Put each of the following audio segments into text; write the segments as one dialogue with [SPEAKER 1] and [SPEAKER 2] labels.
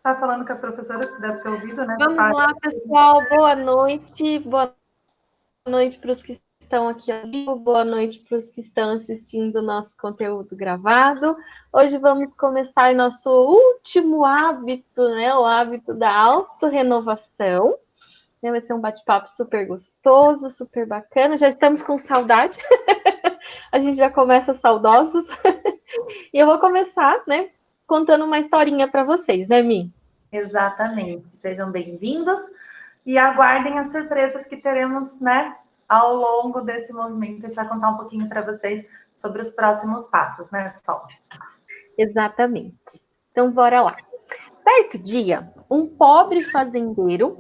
[SPEAKER 1] Tá falando com a professora, você deve ter ouvido, né?
[SPEAKER 2] Vamos lá, pessoal. Boa noite. Boa noite para os que estão aqui ao vivo. Boa noite para os que estão assistindo o nosso conteúdo gravado. Hoje vamos começar nosso último hábito, né? O hábito da autorrenovação. Vai ser um bate-papo super gostoso, super bacana. Já estamos com saudade. A gente já começa saudosos. E eu vou começar, né, contando uma historinha para vocês, né, Mi?
[SPEAKER 1] Exatamente. Sejam bem-vindos e aguardem as surpresas que teremos, né, ao longo desse movimento. A gente vai contar um pouquinho para vocês sobre os próximos passos, né, Sol?
[SPEAKER 2] Exatamente. Então, bora lá. Certo dia, um pobre fazendeiro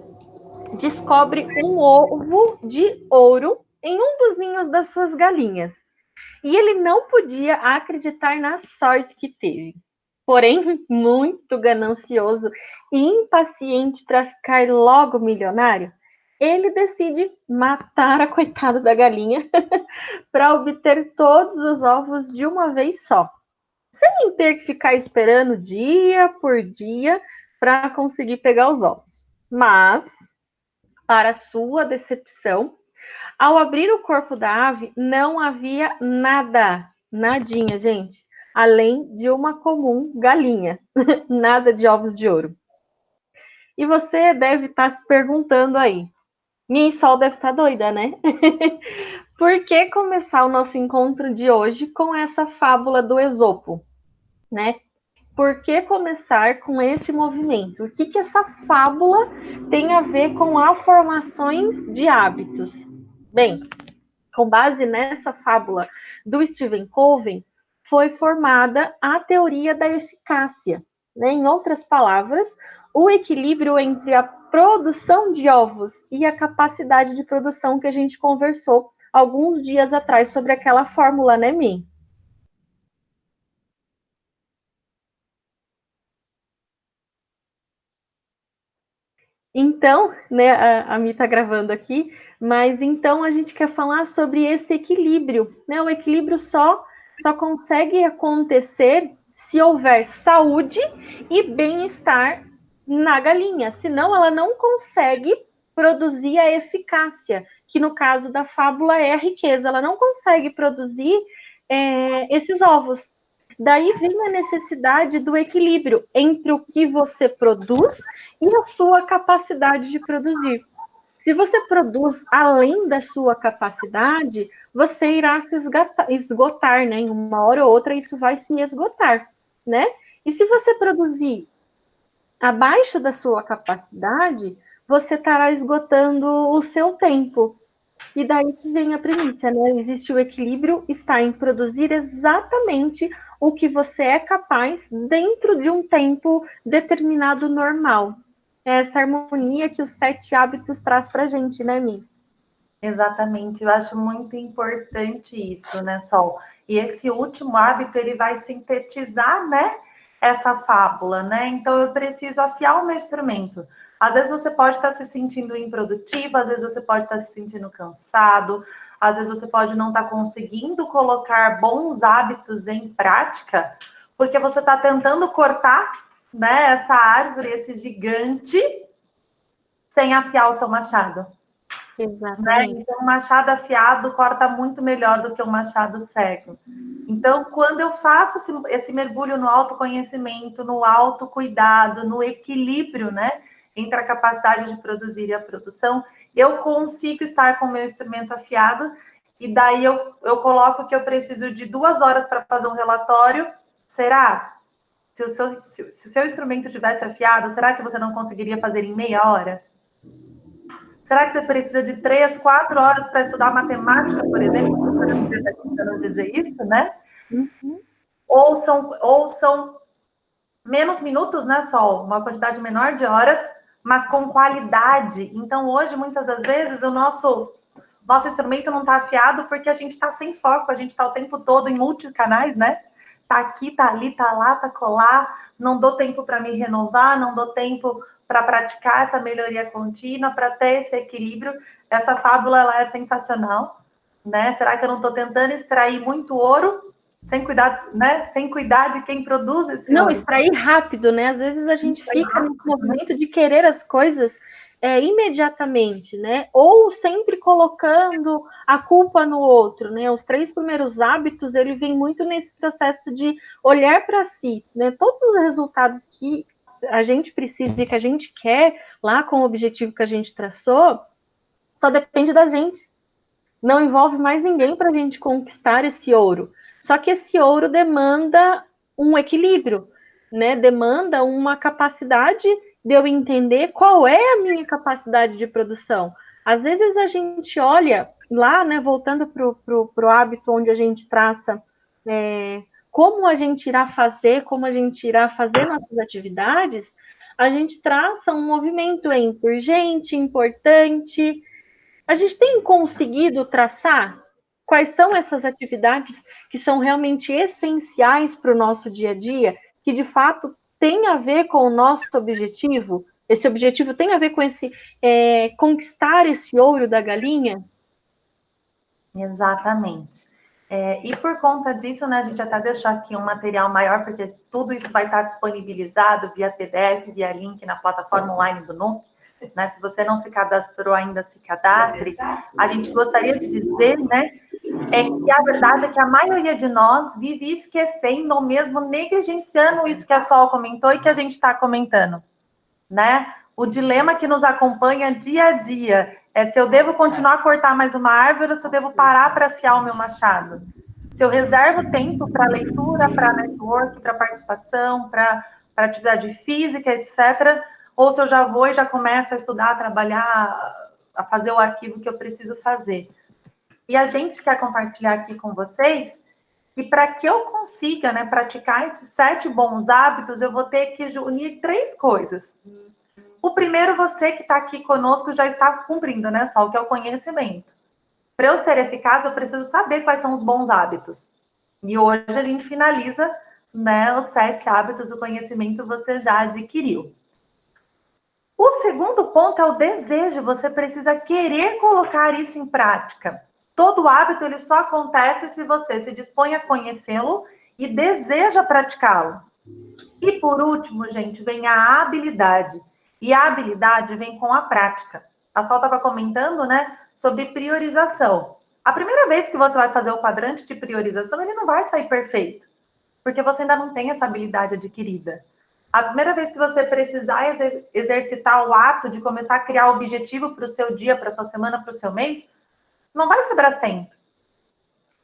[SPEAKER 2] descobre um ovo de ouro em um dos ninhos das suas galinhas. E ele não podia acreditar na sorte que teve. Porém, muito ganancioso e impaciente para ficar logo milionário, ele decide matar a coitada da galinha para obter todos os ovos de uma vez só, sem ter que ficar esperando dia por dia para conseguir pegar os ovos. Mas, para sua decepção, ao abrir o corpo da ave, não havia nada, nadinha, gente, além de uma comum galinha, nada de ovos de ouro. E você deve estar se perguntando aí, minha Sol deve estar doida, né? Por que começar o nosso encontro de hoje com essa fábula do Esopo, né? Por que começar com esse movimento? O que essa fábula tem a ver com afirmações de hábitos? Bem, com base nessa fábula do Stephen Covey, foi formada a teoria da eficácia. Né? Em outras palavras, o equilíbrio entre a produção de ovos e a capacidade de produção que a gente conversou alguns dias atrás sobre aquela fórmula, né, Mi? Então, né, a Mi está gravando aqui, mas então a gente quer falar sobre esse equilíbrio, né? O equilíbrio só consegue acontecer se houver saúde e bem-estar na galinha, senão ela não consegue produzir a eficácia, que no caso da fábula é a riqueza, ela não consegue produzir esses ovos. Daí vem a necessidade do equilíbrio entre o que você produz e a sua capacidade de produzir. Se você produz além da sua capacidade, você irá se esgotar, né? Em uma hora ou outra isso vai se esgotar, né? E se você produzir abaixo da sua capacidade, você estará esgotando o seu tempo. E daí que vem a premissa, né? Existe o equilíbrio, está em produzir exatamente o que você é capaz dentro de um tempo determinado normal. É essa harmonia que os 7 hábitos traz para a gente, né, Mi?
[SPEAKER 1] Exatamente, eu acho muito importante isso, né, Sol? E esse último hábito, ele vai sintetizar, né, essa fábula, né? Então, eu preciso afiar o meu instrumento. Às vezes você pode estar se sentindo improdutivo, às vezes você pode estar se sentindo cansado, às vezes você pode não estar conseguindo colocar bons hábitos em prática, porque você está tentando cortar, né, essa árvore, esse gigante, sem afiar o seu machado. Né?
[SPEAKER 2] Exatamente.
[SPEAKER 1] Então, um machado afiado corta muito melhor do que um machado cego. Então, quando eu faço esse mergulho no autoconhecimento, no autocuidado, no equilíbrio, né, entre a capacidade de produzir e a produção, eu consigo estar com o meu instrumento afiado, e daí eu coloco que eu preciso de 2 horas para fazer um relatório. Será? Se o seu instrumento tivesse afiado, será que você não conseguiria fazer em meia hora? Será que você precisa de 3, 4 horas para estudar matemática, por exemplo? Para não dizer isso, né?
[SPEAKER 2] Uhum.
[SPEAKER 1] Ou são menos minutos, né, Sol? Uma quantidade menor de horas, mas com qualidade. Então, hoje, muitas das vezes, o nosso instrumento não está afiado porque a gente está sem foco, a gente está o tempo todo em multicanais, né? Tá aqui, tá ali, tá lá, tá colar, não dou tempo para me renovar, não dou tempo para praticar essa melhoria contínua, para ter esse equilíbrio. Essa fábula ela é sensacional, né? Será que eu não estou tentando extrair muito ouro sem cuidar, né? Sem cuidar de quem produz esse
[SPEAKER 2] Não,
[SPEAKER 1] ouro.
[SPEAKER 2] extrair rápido, né? Às vezes a gente fica no movimento de querer as coisas imediatamente, né? Ou sempre colocando a culpa no outro, né? Os 3 primeiros hábitos, ele vem muito nesse processo de olhar para si, né? Todos os resultados que a gente precisa e que a gente quer, lá com o objetivo que a gente traçou, só depende da gente. Não envolve mais ninguém para a gente conquistar esse ouro. Só que esse ouro demanda um equilíbrio, né? Demanda uma capacidade de eu entender qual é a minha capacidade de produção. Às vezes a gente olha lá, né? Voltando para o hábito onde a gente traça como a gente irá fazer, como a gente irá fazer nossas atividades, a gente traça um movimento entre urgente, importante. A gente tem conseguido traçar quais são essas atividades que são realmente essenciais para o nosso dia a dia, que de fato tem a ver com o nosso objetivo? Esse objetivo tem a ver com esse conquistar esse ouro da galinha?
[SPEAKER 1] Exatamente. E por conta disso, né, a gente até deixou aqui um material maior, porque tudo isso vai estar disponibilizado via PDF, via link na plataforma online do NUC. Né? Se você não se cadastrou ainda, se cadastre. A gente gostaria de dizer, né, que a verdade é que a maioria de nós vive esquecendo ou mesmo negligenciando isso que a Sol comentou e que a gente está comentando, né? O dilema que nos acompanha dia a dia é se eu devo continuar a cortar mais uma árvore ou se eu devo parar para afiar o meu machado. Se eu reservo tempo para leitura, para network, para participação, para atividade física, etc., ou se eu já vou e já começo a estudar, a trabalhar, a fazer o arquivo que eu preciso fazer. E a gente quer compartilhar aqui com vocês que para que eu consiga, né, praticar esses 7 bons hábitos, eu vou ter que unir 3 coisas. O primeiro, você que está aqui conosco já está cumprindo, né, Sol, que é o conhecimento. Para eu ser eficaz, eu preciso saber quais são os bons hábitos. E hoje a gente finaliza, né, os 7 hábitos do conhecimento você já adquiriu. O segundo ponto é o desejo. Você precisa querer colocar isso em prática. Todo hábito ele só acontece se você se dispõe a conhecê-lo e deseja praticá-lo. E por último, gente, vem a habilidade. E a habilidade vem com a prática. A Sol estava comentando, né, sobre priorização. A primeira vez que você vai fazer o quadrante de priorização, ele não vai sair perfeito, porque você ainda não tem essa habilidade adquirida. A primeira vez que você precisar exercitar o ato de começar a criar objetivo para o seu dia, para a sua semana, para o seu mês, não vai ser Brastemp,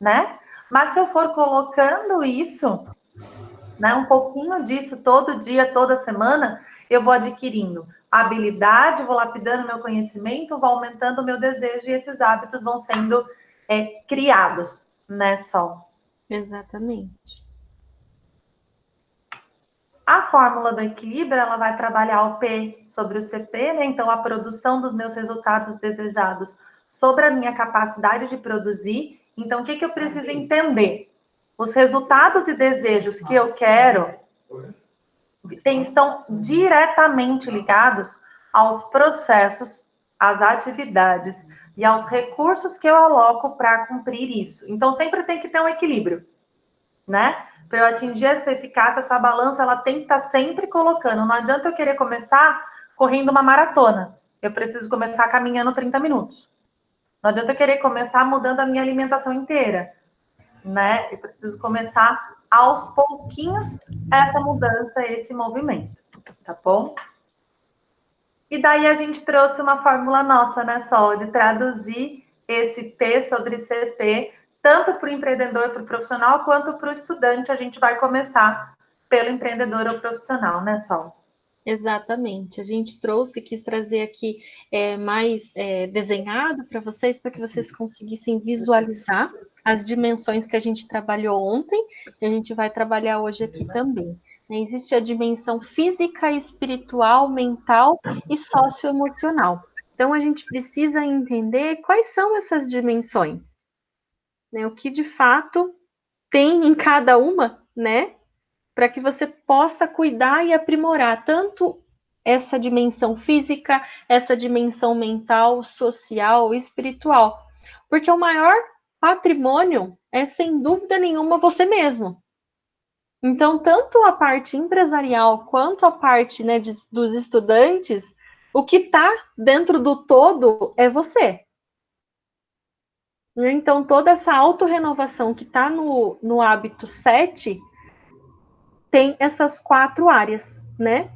[SPEAKER 1] né? Mas se eu for colocando isso, né, um pouquinho disso todo dia, toda semana, eu vou adquirindo habilidade, vou lapidando meu conhecimento, vou aumentando o meu desejo e esses hábitos vão sendo criados, né, Sol?
[SPEAKER 2] Exatamente.
[SPEAKER 1] A fórmula do equilíbrio, ela vai trabalhar o P sobre o CP, né? Então, a produção dos meus resultados desejados sobre a minha capacidade de produzir. Então, o que eu preciso entender? Os resultados e desejos que eu quero estão diretamente ligados aos processos, às atividades e aos recursos que eu aloco para cumprir isso. Então, sempre tem que ter um equilíbrio, né? Para eu atingir essa eficácia, essa balança, ela tem que estar sempre colocando. Não adianta eu querer começar correndo uma maratona. Eu preciso começar caminhando 30 minutos. Não adianta eu querer começar mudando a minha alimentação inteira, né? Eu preciso começar aos pouquinhos essa mudança, esse movimento, tá bom? E daí a gente trouxe uma fórmula nossa, né, Sol, de traduzir esse P sobre CP, tanto para o empreendedor, para o profissional, quanto para o estudante. A gente vai começar pelo empreendedor ou profissional, né, Sol?
[SPEAKER 2] Exatamente. A gente trouxe, quis trazer aqui mais desenhado para que vocês conseguissem visualizar as dimensões que a gente trabalhou ontem, e a gente vai trabalhar hoje aqui também. Existe a dimensão física, espiritual, mental e socioemocional. Então, a gente precisa entender quais são essas dimensões, né? O que de fato tem em cada uma, né? Para que você possa cuidar e aprimorar tanto essa dimensão física, essa dimensão mental, social, espiritual. Porque o maior patrimônio é, sem dúvida nenhuma, você mesmo. Então, tanto a parte empresarial quanto a parte, né, dos estudantes, o que está dentro do todo é você. Então, toda essa autorrenovação que está no hábito 7 tem essas 4 áreas, né?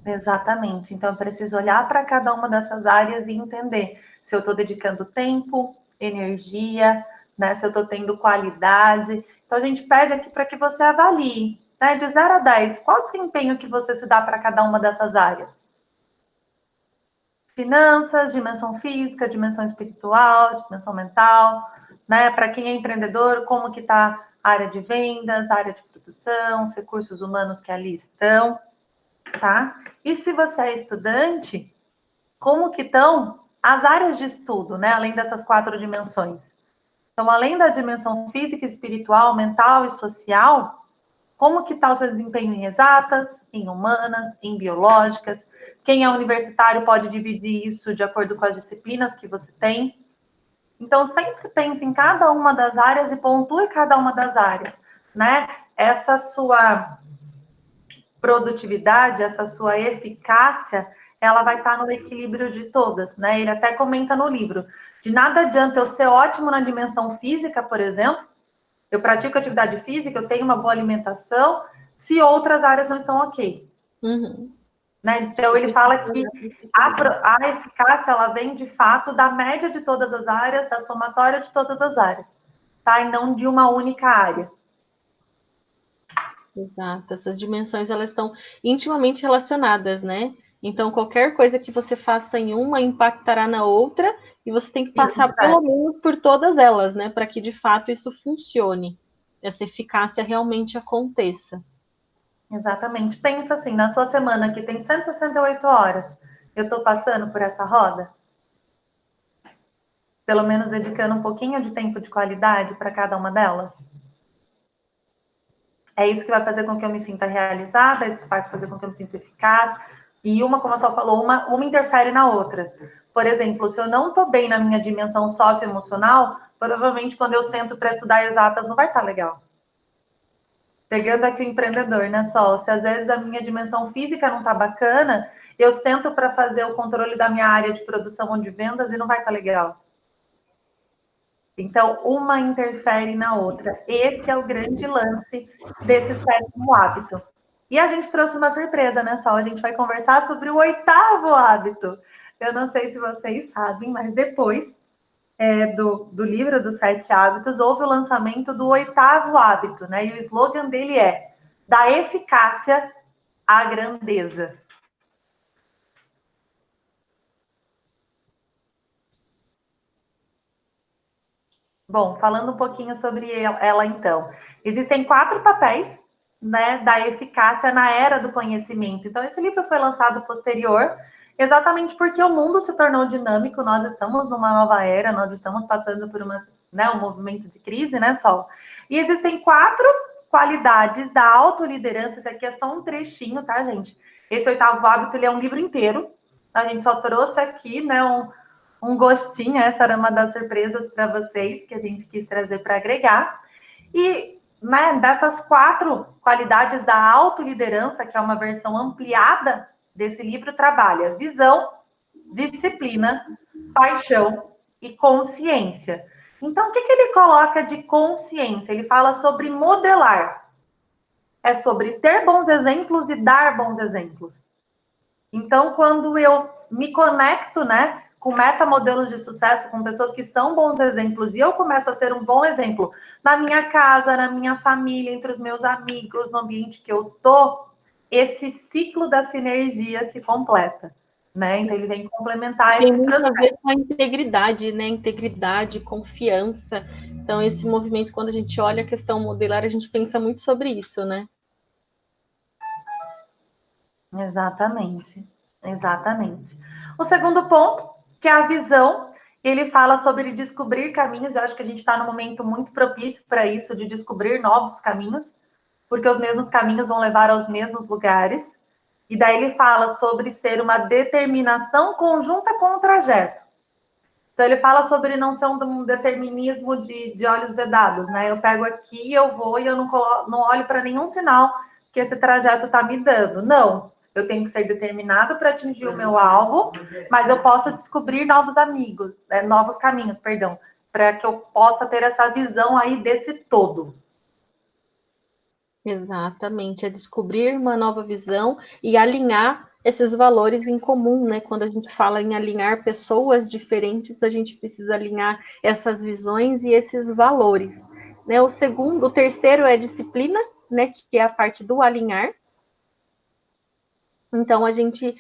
[SPEAKER 1] Exatamente. Então, eu preciso olhar para cada uma dessas áreas e entender se eu estou dedicando tempo, energia, né? Se eu estou tendo qualidade. Então, a gente pede aqui para que você avalie, né? De 0 a 10, qual o desempenho que você se dá para cada uma dessas áreas? Finanças, dimensão física, dimensão espiritual, dimensão mental, né? Para quem é empreendedor, como que está a área de vendas, a área de produção, os recursos humanos que ali estão, tá? E se você é estudante, como que estão as áreas de estudo, né? Além dessas 4 dimensões. Então, além da dimensão física, espiritual, mental e social, como que está o seu desempenho em exatas, em humanas, em biológicas? Quem é universitário pode dividir isso de acordo com as disciplinas que você tem. Então, sempre pense em cada uma das áreas e pontue cada uma das áreas, né? Essa sua produtividade, essa sua eficácia, ela vai estar no equilíbrio de todas, né? Ele até comenta no livro, de nada adianta eu ser ótimo na dimensão física, por exemplo, eu pratico atividade física, eu tenho uma boa alimentação, se outras áreas não estão ok.
[SPEAKER 2] Uhum.
[SPEAKER 1] Né? Então, ele fala que a eficácia, ela vem, de fato, da média de todas as áreas, da somatória de todas as áreas, tá? E não de uma única área.
[SPEAKER 2] Exato, essas dimensões elas estão intimamente relacionadas, né? Então, qualquer coisa que você faça em uma impactará na outra, e você tem que passar pelo menos por todas elas, né? Para que de fato isso funcione, essa eficácia realmente aconteça.
[SPEAKER 1] Exatamente. Pensa assim, na sua semana que tem 168 horas, eu estou passando por essa roda? Pelo menos dedicando um pouquinho de tempo de qualidade para cada uma delas? É isso que vai fazer com que eu me sinta realizada, é isso que vai fazer com que eu me sinta eficaz. E uma, como a Sol falou, uma interfere na outra. Por exemplo, se eu não estou bem na minha dimensão socioemocional, provavelmente quando eu sento para estudar exatas não vai estar legal. Pegando aqui o empreendedor, né, Sol? Se às vezes a minha dimensão física não está bacana, eu sento para fazer o controle da minha área de produção ou de vendas e não vai estar legal. Então, uma interfere na outra. Esse é o grande lance desse 7º hábito. E a gente trouxe uma surpresa, né, Sol? A gente vai conversar sobre o 8º hábito. Eu não sei se vocês sabem, mas depois do livro dos 7 hábitos, houve o lançamento do 8º hábito, né? E o slogan dele é: da eficácia à grandeza. Bom, falando um pouquinho sobre ela, então. Existem 4 papéis, né, da eficácia na era do conhecimento. Então, esse livro foi lançado posterior, exatamente porque o mundo se tornou dinâmico, nós estamos numa nova era, nós estamos passando por um movimento de crise, né, Sol? E existem 4 qualidades da autoliderança. Esse aqui é só um trechinho, tá, gente? Esse 8º hábito, ele é um livro inteiro. A gente só trouxe aqui, né, um gostinho, essa era uma das surpresas para vocês que a gente quis trazer para agregar. E, né, dessas 4 qualidades da autoliderança, que é uma versão ampliada desse livro, trabalha visão, disciplina, paixão e consciência. Então, o que ele coloca de consciência? Ele fala sobre modelar. É sobre ter bons exemplos e dar bons exemplos. Então, quando eu me conecto, né, com metamodelos de sucesso, com pessoas que são bons exemplos, e eu começo a ser um bom exemplo na minha casa, na minha família, entre os meus amigos, no ambiente que eu tô, esse ciclo da sinergia se completa, né? Então, ele vem complementar
[SPEAKER 2] Tem
[SPEAKER 1] esse
[SPEAKER 2] muito
[SPEAKER 1] processo.
[SPEAKER 2] a ver com a integridade, né? Integridade, confiança. Então, esse movimento, quando a gente olha a questão modelar, a gente pensa muito sobre isso, né?
[SPEAKER 1] Exatamente, exatamente. O segundo ponto, que é a visão, ele fala sobre descobrir caminhos. Eu acho que a gente está num momento muito propício para isso, de descobrir novos caminhos, porque os mesmos caminhos vão levar aos mesmos lugares. E daí ele fala sobre ser uma determinação conjunta com o trajeto. Então, ele fala sobre não ser um determinismo de olhos vedados, né? Eu pego aqui, eu vou e eu não olho para nenhum sinal que esse trajeto está me dando. Não, eu tenho que ser determinado para atingir o meu alvo, mas eu posso descobrir novos amigos, novos caminhos, perdão, para que eu possa ter essa visão aí desse todo.
[SPEAKER 2] Exatamente, é descobrir uma nova visão e alinhar esses valores em comum, né? Quando a gente fala em alinhar pessoas diferentes, a gente precisa alinhar essas visões e esses valores, né? O terceiro é disciplina, né? Que é a parte do alinhar. Então, a gente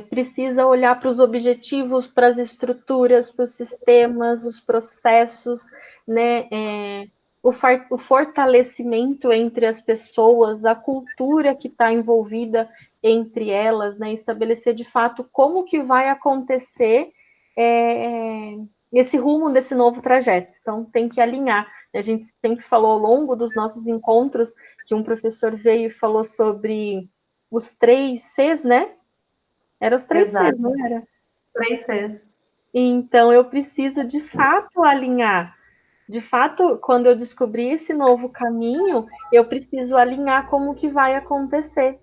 [SPEAKER 2] precisa olhar para os objetivos, para as estruturas, para os sistemas, os processos, né? O fortalecimento entre as pessoas, a cultura que está envolvida entre elas, né? Estabelecer de fato como que vai acontecer esse rumo desse novo trajeto. Então, tem que alinhar. A gente sempre falou ao longo dos nossos encontros que um professor veio e falou sobre os 3 Cs, né? Eram os 3 Cs, não era?
[SPEAKER 1] 3 Cs.
[SPEAKER 2] Então, eu preciso, de fato, alinhar. De fato, quando eu descobrir esse novo caminho, eu preciso alinhar como que vai acontecer.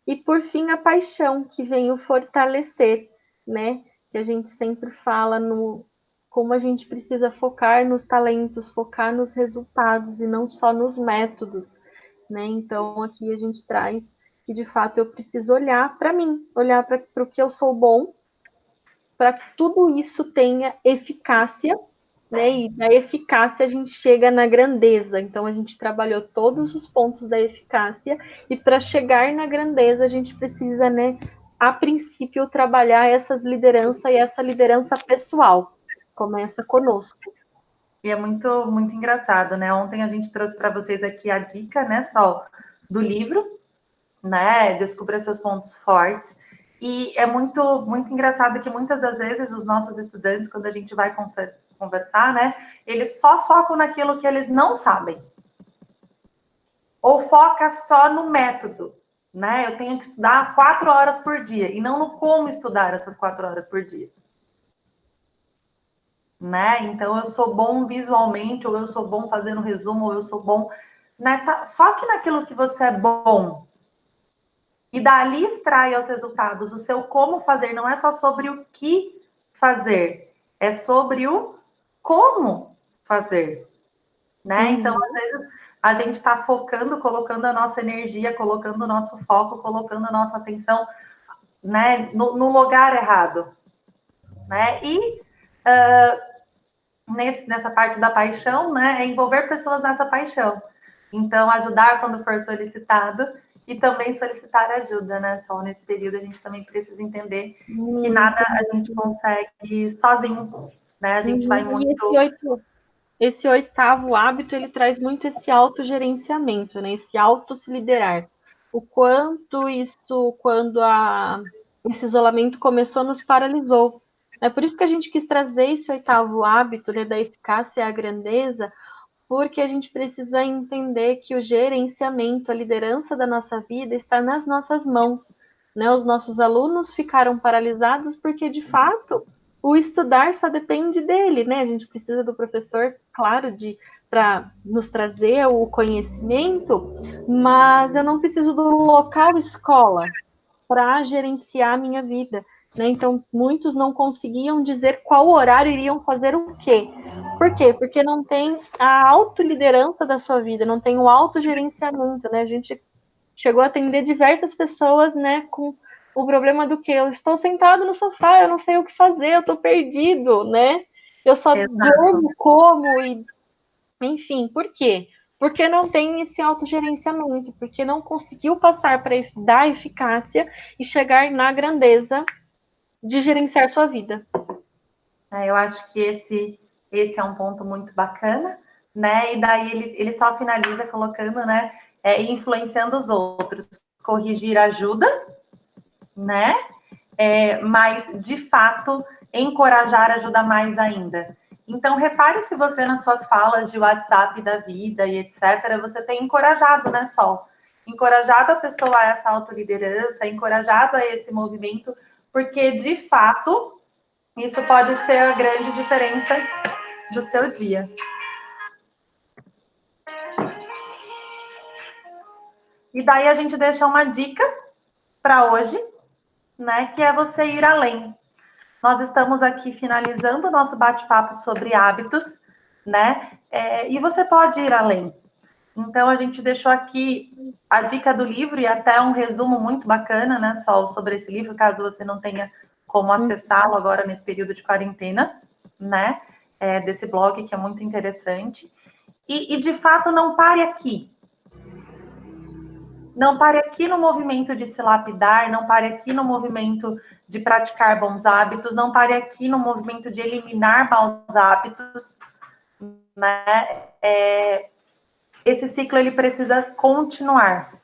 [SPEAKER 2] E, por fim, a paixão, que vem o fortalecer, né? Que a gente sempre fala no como a gente precisa focar nos talentos, focar nos resultados e não só nos métodos, né? Então, aqui a gente traz que, de fato, eu preciso olhar para mim, olhar para o que eu sou bom, para que tudo isso tenha eficácia, né? E da eficácia a gente chega na grandeza. Então, a gente trabalhou todos os pontos da eficácia e para chegar na grandeza a gente precisa, né, a princípio, trabalhar essas lideranças e essa liderança pessoal. Começa conosco.
[SPEAKER 1] E é muito, muito engraçado, né? Ontem a gente trouxe para vocês aqui a dica, né, Sol, do livro, né? Descubra seus pontos fortes. E é muito, muito engraçado que muitas das vezes os nossos estudantes, quando a gente vai conversar, né, eles só focam naquilo que eles não sabem. Ou foca só no método, né? Eu tenho que estudar 4 horas por dia e não no como estudar essas 4 horas por dia. Né? Então, eu sou bom visualmente, ou eu sou bom fazendo resumo, ou eu sou bom. Né? Foque naquilo que você é bom. E dali extraia os resultados. O seu como fazer não é só sobre o que fazer, é sobre o como fazer. Né? Então, às vezes, a gente está focando, colocando a nossa energia, colocando o nosso foco, colocando a nossa atenção, né, no lugar errado. Né? E nessa parte da paixão, né, é envolver pessoas nessa paixão. Então, ajudar quando for solicitado e também solicitar ajuda, né? Só nesse período a gente também precisa entender que nada a gente consegue sozinho, né? A gente vai muito...
[SPEAKER 2] Esse oitavo hábito, ele traz muito esse autogerenciamento, né? Esse auto se liderar. O quanto isso, quando esse isolamento começou, nos paralisou. É por isso que a gente quis trazer esse oitavo hábito, né, da eficácia e a grandeza, porque a gente precisa entender que o gerenciamento, a liderança da nossa vida está nas nossas mãos, né? Os nossos alunos ficaram paralisados porque, de fato, o estudar só depende dele, né? A gente precisa do professor, claro, para nos trazer o conhecimento, mas eu não preciso do local escola para gerenciar a minha vida, né? Então, muitos não conseguiam dizer qual horário iriam fazer o quê. Por quê? Porque não tem a autoliderança da sua vida, não tem o autogerenciamento, né? A gente chegou a atender diversas pessoas, né, com o problema do que eu estou sentado no sofá, eu não sei o que fazer, eu estou perdido, né? Eu só durmo, como e enfim, por quê? Porque não tem esse autogerenciamento, porque não conseguiu passar para dar eficácia e chegar na grandeza de gerenciar sua vida.
[SPEAKER 1] Eu acho que esse é um ponto muito bacana, né? E daí ele só finaliza colocando, né? Influenciando os outros. Corrigir ajuda, né? Mas, de fato, encorajar ajuda mais ainda. Então, repare se você, nas suas falas de WhatsApp da vida e etc., você tem encorajado, né, Sol? Encorajado a pessoa a essa autoliderança, encorajado a esse movimento, porque, de fato, Isso pode ser a grande diferença do seu dia. E daí a gente deixa uma dica para hoje, né, que é você ir além. Nós estamos aqui finalizando o nosso bate-papo sobre hábitos, né? E você pode ir além. Então, a gente deixou aqui a dica do livro e até um resumo muito bacana, né, Sol, sobre esse livro, caso você não tenha como acessá-lo agora nesse período de quarentena, né? Desse blog, que é muito interessante. E, de fato, não pare aqui. Não pare aqui no movimento de se lapidar, não pare aqui no movimento de praticar bons hábitos, não pare aqui no movimento de eliminar maus hábitos, né? Esse ciclo ele precisa continuar,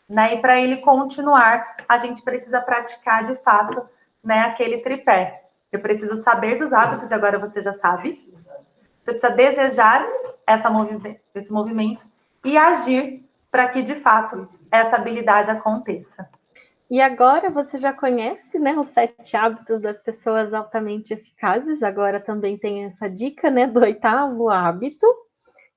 [SPEAKER 1] né? E para ele continuar, a gente precisa praticar de fato, né, aquele tripé. Eu preciso saber dos hábitos, e agora você já sabe. Você precisa desejar esse movimento e agir para que, de fato, essa habilidade aconteça.
[SPEAKER 2] E agora você já conhece, né, os 7 hábitos das pessoas altamente eficazes. Agora também tem essa dica, né, do 8º hábito,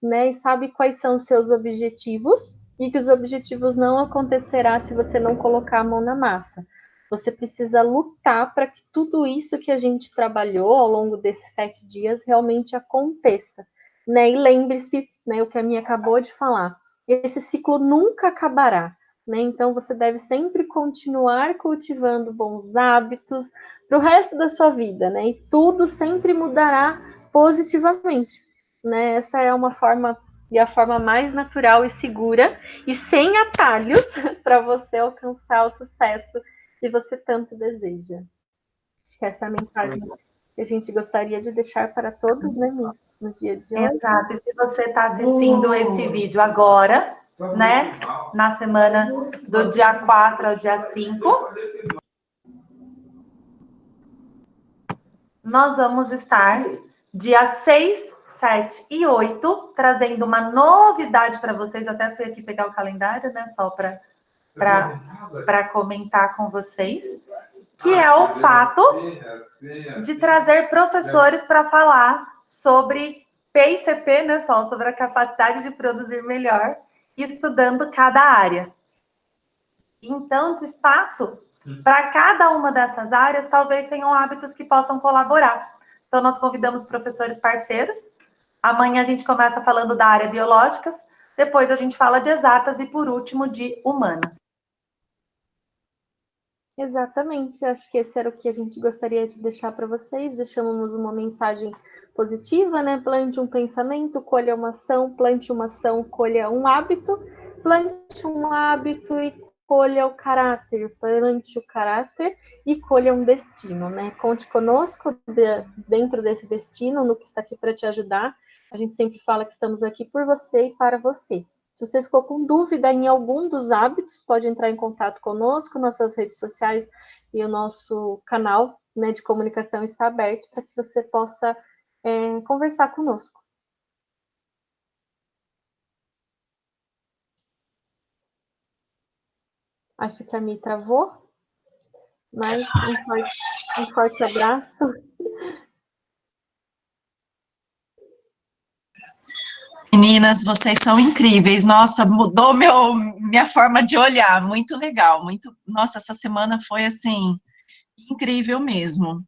[SPEAKER 2] né, e sabe quais são os seus objetivos e que os objetivos não acontecerá se você não colocar a mão na massa. Você precisa lutar para que tudo isso que a gente trabalhou ao longo desses 7 dias realmente aconteça, né? E lembre-se, né, o que a Mia acabou de falar, esse ciclo nunca acabará, né? Então você deve sempre continuar cultivando bons hábitos para o resto da sua vida, né? E tudo sempre mudará positivamente, né? Essa é uma forma e a forma mais natural e segura e sem atalhos para você alcançar o sucesso que você tanto deseja. Acho que essa é a mensagem que a gente gostaria de deixar para todos, né, Mi, no dia de hoje.
[SPEAKER 1] Exato. E se você está assistindo esse vídeo agora, né, na semana do dia 4 ao dia 5, nós vamos estar dia 6, 7 e 8, trazendo uma novidade para vocês. Eu até fui aqui pegar o calendário, né, só para comentar com vocês, que é o fato de trazer professores para falar sobre PICP, né, Sol, sobre a capacidade de produzir melhor, estudando cada área. Então, de fato, para cada uma dessas áreas, talvez tenham hábitos que possam colaborar. Então, nós convidamos professores parceiros. Amanhã a gente começa falando da área biológicas, depois a gente fala de exatas e, por último, de humanas.
[SPEAKER 2] Exatamente, acho que esse era o que a gente gostaria de deixar para vocês. Deixamos uma mensagem positiva, né? Plante um pensamento, colha uma ação, plante uma ação, colha um hábito, plante um hábito e colha o caráter, plante o caráter e colha um destino, né? Conte conosco dentro desse destino, no que está aqui para te ajudar. A gente sempre fala que estamos aqui por você e para você. Se você ficou com dúvida em algum dos hábitos, pode entrar em contato conosco, nossas redes sociais e o nosso canal, né, de comunicação está aberto para que você possa conversar conosco. Acho que a Mi travou, mas um forte abraço.
[SPEAKER 3] Meninas, vocês são incríveis. Nossa, mudou minha forma de olhar. Muito legal. Nossa, essa semana foi assim incrível mesmo.